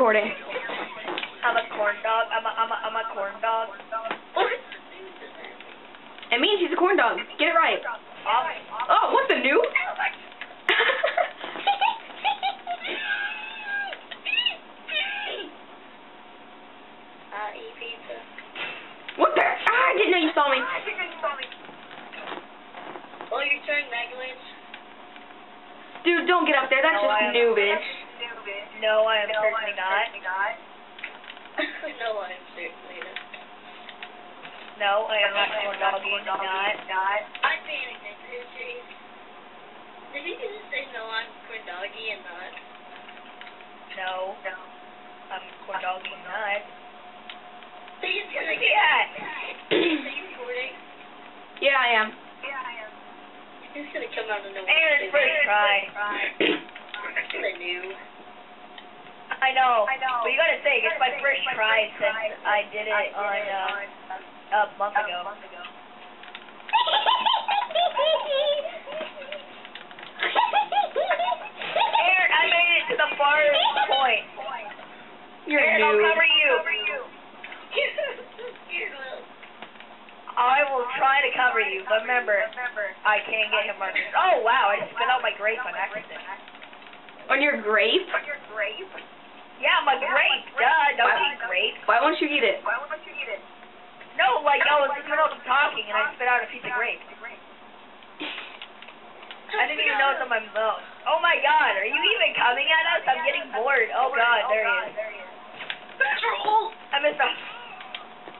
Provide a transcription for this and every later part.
recording. I'm a corn dog. I'm a corn dog. It means he's a corn dog. Get it right. Oh, what the new? Eat pizza. What the? I didn't know you saw me. Oh, you're trying Megalance? Dude, don't get up there. That's just noobish. No, I am certainly not. No, I am certainly not. No, I am not corn doggy. Not. I panicked at this Chase. Did he just say no, I'm corn doggy and not? No, I'm corn doggy and not. He's gonna get at. Are you recording? Yeah, I am. He's gonna come out of nowhere. Aaron, first try. I knew. I know. But you gotta say, it's my first try since I did it on a month ago. Aaron, I made it to the farthest point. You're Aaron, a I'll noob. cover you. I will try to cover you, but remember, I can't get him markers. Oh wow, I just spit out my grape on accident. On your grape? Yeah, my grape. Duh, don't eat grape. Why won't you eat it? No, like I was in the middle of talking and I spit out a piece of grape. I didn't even know it's on my mouth. Oh my god, are you even coming at us? I'm getting bored. Oh god, there he is. I missed a...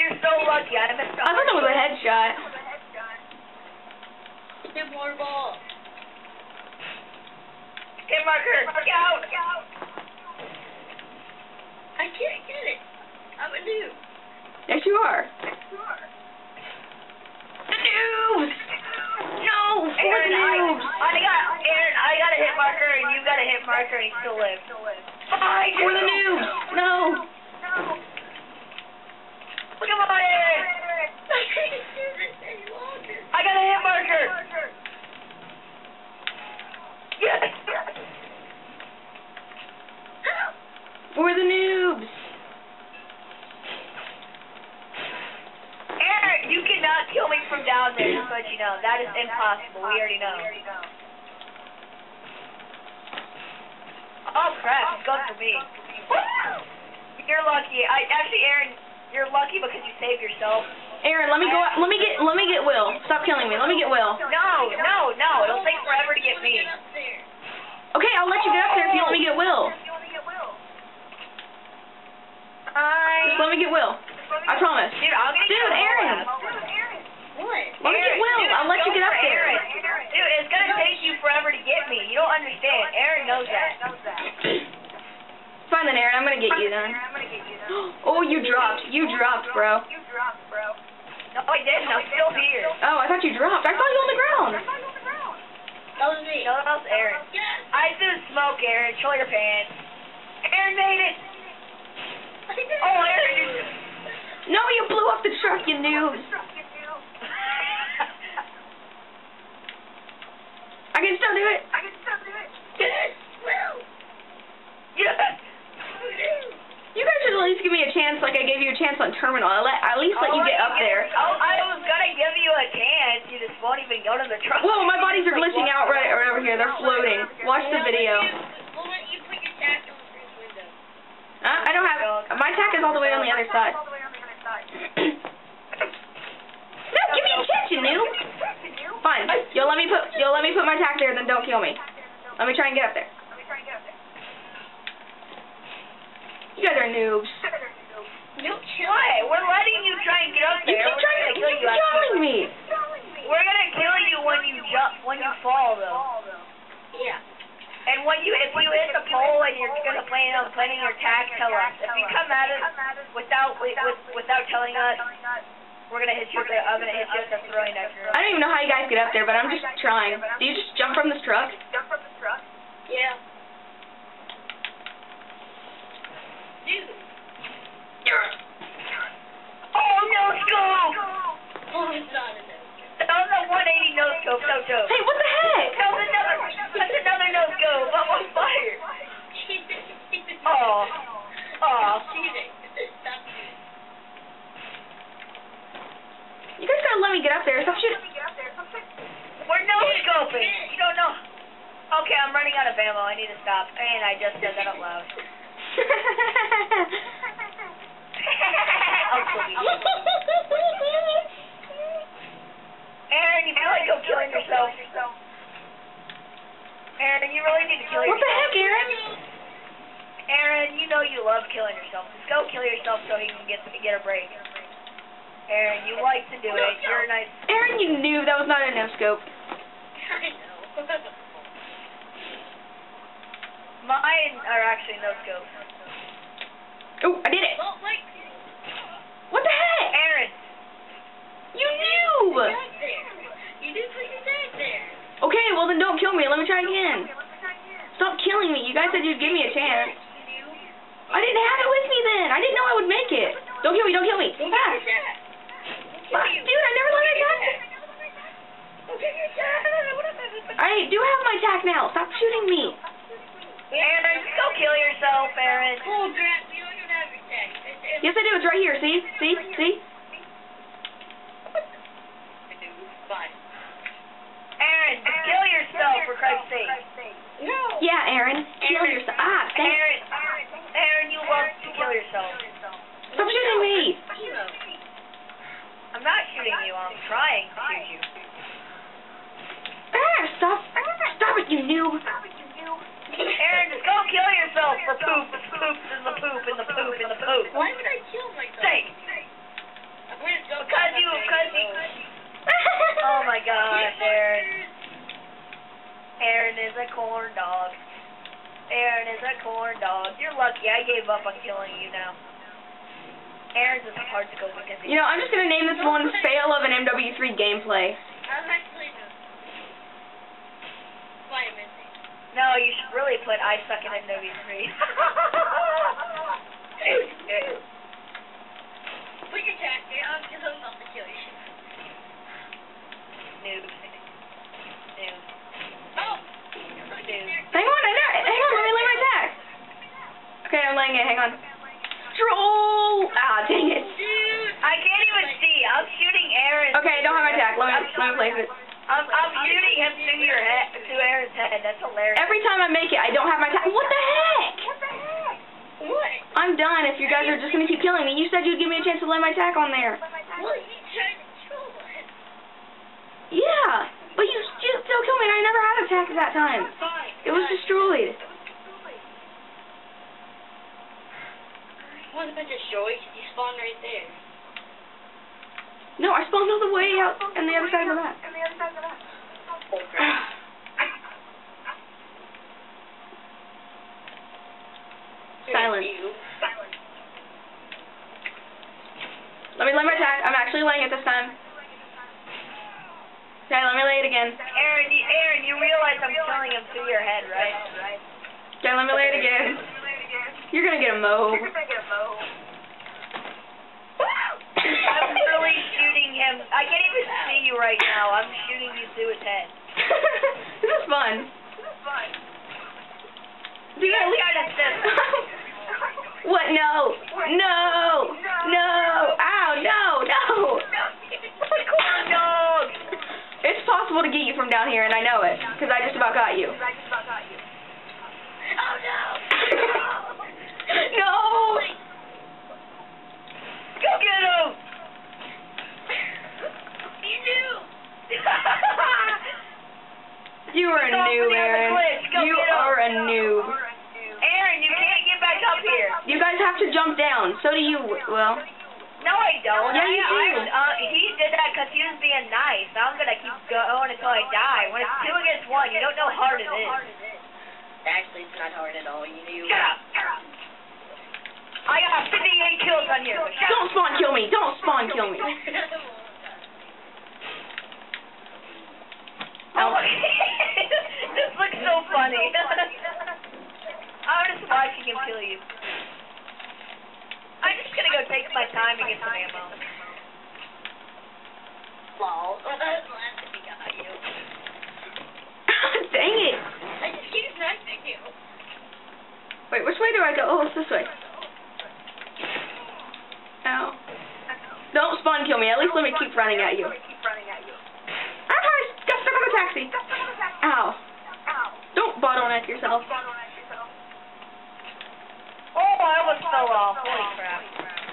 You're so lucky, I missed a... I thought that was a headshot. Hit more ball. Hit marker, scout. I can't get it. I'm a noob. Yes, you are. The noobs! No! Aaron, I got a hit marker and you got a hit marker and he still lives. Fine, For the noobs! No! Look at my Aaron! I got a hit marker! Yes! For the noobs! Aaron, you cannot kill me from down there, just to let you know. That is impossible. We already know. Oh crap, he's going for me. You're lucky. Actually, Aaron, you're lucky because you saved yourself. Aaron, let me go. Let me get Will. Stop killing me. Let me get Will. No. It'll take forever to get me. Okay, I'll let you get up there if you let me get Will. Just let me get Will. I promise. Dude, I'm gonna Dude, Aaron. What? Let me get Will. I'll let you get up there. Dude, it's gonna take you forever to get me. You don't understand. Aaron knows that. Fine then, Aaron. I'm gonna get you then. Oh, you dropped. You dropped, bro. No, I didn't. I'm still here. Oh, I thought you dropped. I saw you on the ground. That was me. No, that was Aaron. I threw smoke, Aaron. Chill your pants. Aaron made it. Oh, Aaron. No, you blew up the truck, you noobs. I can still do it. Yes, Will. Yes. You guys should at least give me a chance like I gave you a chance on Terminal. At least let you get up there. Oh, I was gonna give you a chance. You just won't even go to the truck. Whoa, my bodies are glitching out right over here. They're floating. Watch the video. We'll let you put your tack on the first window. I don't have... My tack is all the way on the other side. No, give me a chance, you noob. Fine. You'll let me put my tack there, then don't kill me. Let me try and get up there. You guys are noobs. Why? We're letting you try and get up there. You keep trying to killing me. We're gonna kill you when you fall, though. Yeah. And if you hit the pole and you're gonna plan on planting your tack, tell us. If you come at us without telling us, we're gonna hit you. I'm gonna hit you with a throwing knife. I don't even know how you guys get up there, but I'm just trying. Do you just jump from this truck? Yeah. Dude. Oh, no scope! Oh, it's not a no scope. That was a 180 no scope, no joke. Hey, what the heck? That's another no scope. I'm on fire. Oh. there. Stop shooting. We're no scoping. You don't know. Okay, I'm running out of ammo. I need to stop. And I just said that out loud. Aaron, you feel like go killing yourself. Aaron, you really need to kill yourself. What the heck, Aaron? Aaron, you know you love killing yourself. Just go kill yourself so he can get a break. Aaron, you like to do it. You're a nice... Aaron, you knew that was not a no-scope. I know. Mine are actually no-scopes. Oh, I did it. What the heck? Aaron. You knew. You didn't put your tag there. Okay, well then don't kill me. Let me try again. Stop killing me. You guys said you'd give me a chance. I didn't have it with me then. I didn't know I would make it. Don't kill me. Don't kill me. Dude, I never let my tack. I do have my tack now. Stop shooting me. Aaron, go kill yourself, Aaron. Oh, crap. You don't even have your tag. Yes, I do. It's right here. See? See? See? Fine. Aaron, kill yourself, for Christ's sake. No. Yeah, Aaron. Kill yourself. Ah, thank Aaron, you love to kill yourself. Stop shooting me. I'm not shooting you. I'm trying to shoot you. Ah, stop. Stop it, you noob. Aaron, just go kill yourself for poop. It's poop in the poop in the poop in the poop. Why would I kill myself? Sake. Because you. Oh my gosh, Aaron. Aaron is a corn dog. Aaron is a corn dog. You're lucky I gave up on killing you now. Aaron's is hard to go because You know, I'm just going to name this one Fail of an MW3 Gameplay. I'm actually just vitamin C. No, you should really put I suck at MW3. Put your tag down because I'm about to kill you. Noob. Oh! Hang on, let me lay my tack. Okay, I'm laying it, hang on. Troll! Ah, dang it. Dude! I can't even see. I'm shooting Aaron. Okay, I don't have my tack. Let me place it. I'm shooting him through your head, through Aaron's head. That's hilarious. Every time I make it, I don't have my tack. What the heck? What? I'm done if you guys are just going to keep killing me. You said you'd give me a chance to lay my tack on there. Well, you tried to troll it. Yeah, but you still killed me and I never had a tack at that time. Fine. It was destroyed. Wasn't it destroyed? You spawned right there. No, I spawned all the way out on the other side of the map. Oh, crap. Silence. Let me lay my tack. I'm actually laying it this time. Okay, let me lay it again. Aaron, you realize I'm killing him through your head, right? Okay, let me lay it again. You're gonna get a mauve. I'm really shooting him. I can't even see you right now. I'm shooting you through his head. This is fun. Dude, at least What? No. No. No. Ow, no, no. Corn dog. It's possible to get you from down here, and I know it, because I just about got you. Oh, no. No. Go get him. You knew. You are a noob, Aaron. You are a noob. Aaron, you can't get back up here. You guys have to jump down. So do you. Well. No, I don't. Yeah, you do. He did that because he was being nice. I'm going to keep going until I die. When it's 2 against 1, you don't know how hard it is. Actually, it's not hard at all. You knew. Shut up. I got 58 kills on here. Don't spawn kill me. Don't spawn kill me. Oh, this looks so funny. I'm just watching him kill you. I'm just going to go take my time and get some ammo. Lol. That's the last thing I got you. Dang it. I just keep sniping you. Wait, which way do I go? Oh, it's this way. Ow. Don't spawn kill me. At least let me keep running at you. yourself. Oh, I almost fell off. Holy crap.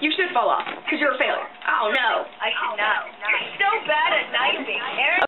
You should fall off, because you're a failure. Oh, no. I should not. You're so bad at knifing. Aaron